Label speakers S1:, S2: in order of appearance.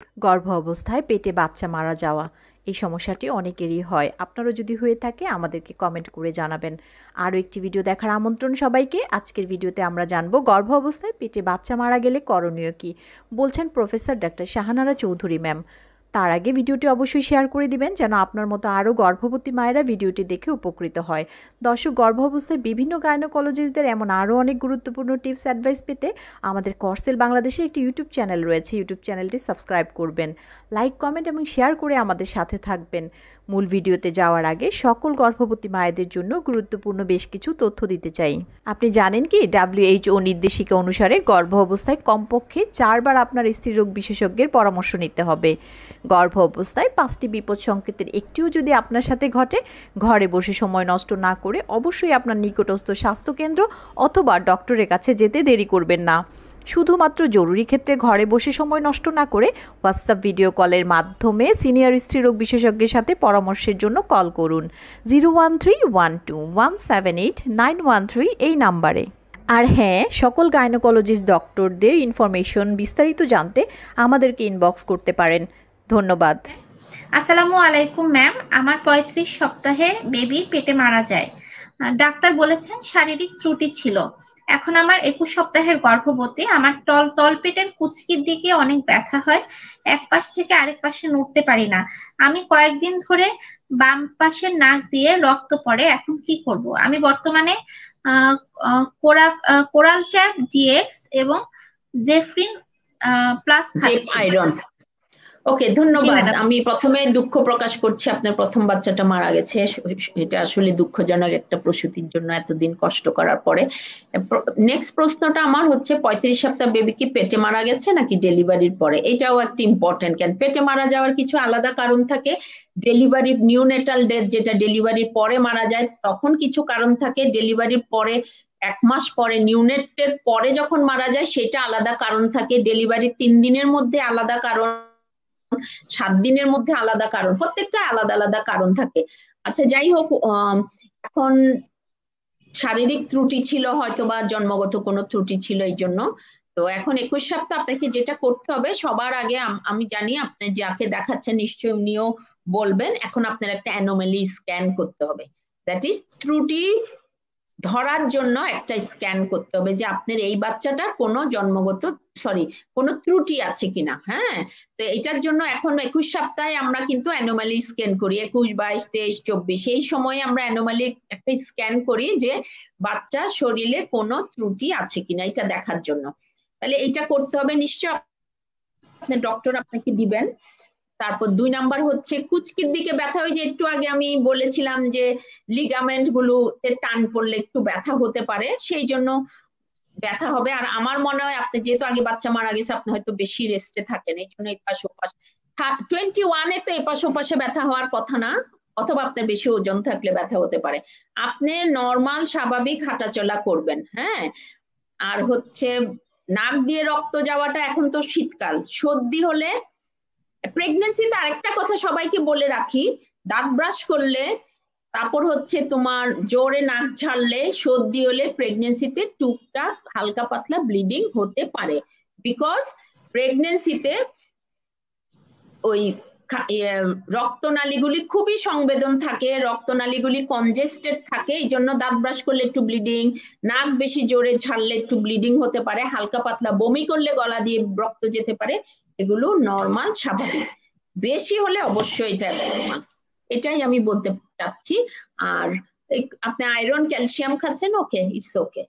S1: গর্ভ অবস্থায় পেটে বাচ্চা মারা যাওয়া এই সমস্যাটি অনেকেরই হয়। আপনারও যদি হয়ে থাকে আমাদেরকে কমেন্ট করে জানাবেন। আরও একটি ভিডিও দেখার আমন্ত্রণ সবাইকে। আজকের ভিডিওতে আমরা জানব গর্ভ অবস্থায় পেটে বাচ্চা মারা গেলে করণীয় কী, বলছেন professor doctor Shahanara Chowdhury ma'am. তার আগে ভিডিওটি অবশ্যই শেয়ার করে দিবেন যেন আপনার মতো আরও গর্ভবতী মায়েরা ভিডিওটি দেখে উপকৃত হয়। দর্শক, গর্ভ অবস্থায় বিভিন্ন গাইনোকোলজিস্টদের এমন আরও অনেক গুরুত্বপূর্ণ টিপস অ্যাডভাইস পেতে আমাদের করসেল বাংলাদেশে একটি ইউটিউব চ্যানেল রয়েছে। ইউটিউব চ্যানেলটি সাবস্ক্রাইব করবেন, লাইক কমেন্ট এবং শেয়ার করে আমাদের সাথে থাকবেন। মূল ভিডিওতে যাওয়ার আগে সকল গর্ভবতী মায়েদের জন্য গুরুত্বপূর্ণ বেশ কিছু তথ্য দিতে চাই। আপনি জানেন কি, WHO নির্দেশিকা অনুসারে গর্ভ অবস্থায় কমপক্ষে 4 বার আপনার স্ত্রীরোগ বিশেষজ্ঞের পরামর্শ নিতে হবে। গর্ভ অবস্থায় 5টি বিপদ সংকেতের একটিও যদি আপনার সাথে ঘটে, ঘরে বসে সময় নষ্ট না করে অবশ্যই আপনার নিকটস্থ স্বাস্থ্যকেন্দ্র অথবা ডক্টরের কাছে যেতে দেরি করবেন না। শুধুমাত্র জরুরি ক্ষেত্রে ঘরে বসে সময় নষ্ট না করে হোয়াটসঅ্যাপ ভিডিও কলের মাধ্যমে সিনিয়র স্ত্রীরোগ বিশেষজ্ঞের সাথে পরামর্শের জন্য কল করুন 01312178913 এই নাম্বারে। আর হ্যাঁ, সকল গাইনোকোলজিস্ট ডক্টরদের ইনফরমেশন বিস্তারিত জানতে আমাদেরকে ইনবক্স করতে পারেন। ধন্যবাদ।
S2: আসসালামু আলাইকুম ম্যাম, আমার 35 সপ্তাহে বেবি পেটে মারা যায়। ডাক্তার বলেছেন শারীরিক ত্রুটি ছিল। এখন আমার 21 সপ্তাহের গর্ভবতী। আমার তলপেটের কুচকির দিকে অনেক ব্যথা হয়, এক পাশ থেকে আরেক পাশে নড়তে পারি না। আমি কয়েকদিন ধরে বাম পাশের নাক দিয়ে রক্ত পড়ে। এখন কি করব? আমি বর্তমানে কোরাল ট্যাব ডিএক্স এবং জেফ্রিন প্লাস খাচ্ছি।
S3: আয়রন। ওকে, ধন্যবাদ। আমি প্রথমে দুঃখ প্রকাশ করছি আপনার প্রথম বাচ্চাটা মারা গেছে। এটা আসলে দুঃখজনক একটা প্রসূতির জন্য এতদিন কষ্ট করার পরে। নেক্সট প্রশ্নটা আমার হচ্ছে 35 সপ্তাহ বেবি কি পেটে মারা গেছে নাকি ডেলিভারির পরে? এটাও একটা ইম্পর্টেন্ট। কেন পেটে মারা যাওয়ার কিছু আলাদা কারণ থাকে, ডেলিভারির নিউনেটাল ডেথ যেটা ডেলিভারির পরে মারা যায় তখন কিছু কারণ থাকে, ডেলিভারির পরে 1 মাস পরে নিউনেটের পরে যখন মারা যায় সেটা আলাদা কারণ থাকে, ডেলিভারির 3 দিনের মধ্যে আলাদা কারণ, 7 দিনের মধ্যে আলাদা কারণ, প্রত্যেকটা আলাদা আলাদা কারণ থাকে। আচ্ছা, যাই হোক, এখন শারীরিক ত্রুটি ছিল, হয়তো বা জন্মগত কোনো ত্রুটি ছিল এই জন্য। তো এখন 21 সপ্তাহ আপনাকে যেটা করতে হবে, সবার আগে আমি জানি আপনি যাকে দেখাচ্ছেন নিশ্চয়ই উনিও বলবেন, এখন আপনার একটা অ্যানোমালি স্ক্যান করতে হবে। দ্যাট ইজ ত্রুটি ধরার জন্য একটা স্ক্যান করতে হবে যে আপনার এই বাচ্চাটার কোনো জন্মগত কোনো ত্রুটি আছে কিনা। হ্যাঁ, তো এটার জন্য এখন 21 সপ্তাহে আমরা কিন্তু অ্যানোমালি স্ক্যান করি, 21, 22, 23, 24 এই সময় আমরা অ্যানোমালি একটা স্ক্যান করি যে বাচ্চার শরীরে কোনো ত্রুটি আছে কিনা এটা দেখার জন্য। তাহলে এটা করতে হবে, নিশ্চয় আপনার ডক্টর আপনাকে দিবেন। তারপর 2 নাম্বার হচ্ছে কুচকির দিকে ব্যথা। ওই যে একটু আগে আমি বলেছিলাম যে লিগামেন্ট গুলোতে টান পড়লে একটু ব্যথা হতে পারে, সেই জন্য ব্যথা হবে। আর আমার মনে হয় আপনি যেহেতু আগে বাচ্চা মারা গেছে আপনি হয়তো বেশি রেস্টে থাকেন, এই জন্য এপাশ ওপাশ 21 তো এপাশ ওপাশে ব্যথা হওয়ার কথা না, অথবা আপনার বেশি ওজন থাকলে ব্যথা হতে পারে। আপনি নর্মাল স্বাভাবিক হাঁটাচলা করবেন। হ্যাঁ, আর হচ্ছে নাক দিয়ে রক্ত যাওয়াটা, এখন তো শীতকাল, সর্দি হলে, প্রেগনেন্সিতে আরেকটা কথা সবাইকে বলে রাখি, দাঁত ব্রাশ করলে, তারপর হচ্ছে তোমার জোরে নাক ঝাড়লে, সর্দি হলে প্রেগনেন্সিতে টুকটাক হালকা পাতলা ব্লিডিং হতে পারে। বিকজ প্রেগনেন্সিতে ওই রক্তনালীগুলি খুবই সংবেদন থাকে, রক্তনালীগুলি কনজেস্টেড থাকে, এই জন্য দাঁত ব্রাশ করলে একটু ব্লিডিং, নাক বেশি জোরে ঝাড়লে একটু ব্লিডিং হতে পারে, হালকা পাতলা বমি করলে গলা দিয়ে রক্ত যেতে পারে, এগুলো নর্মাল স্বাভাবিক। বেশি হলে অবশ্যই এটা নর্মাল, এটাই আমি বলতে চাচ্ছি। আর আপনি আয়রন ক্যালসিয়াম খাচ্ছেন, ওকে, ইটস ওকে।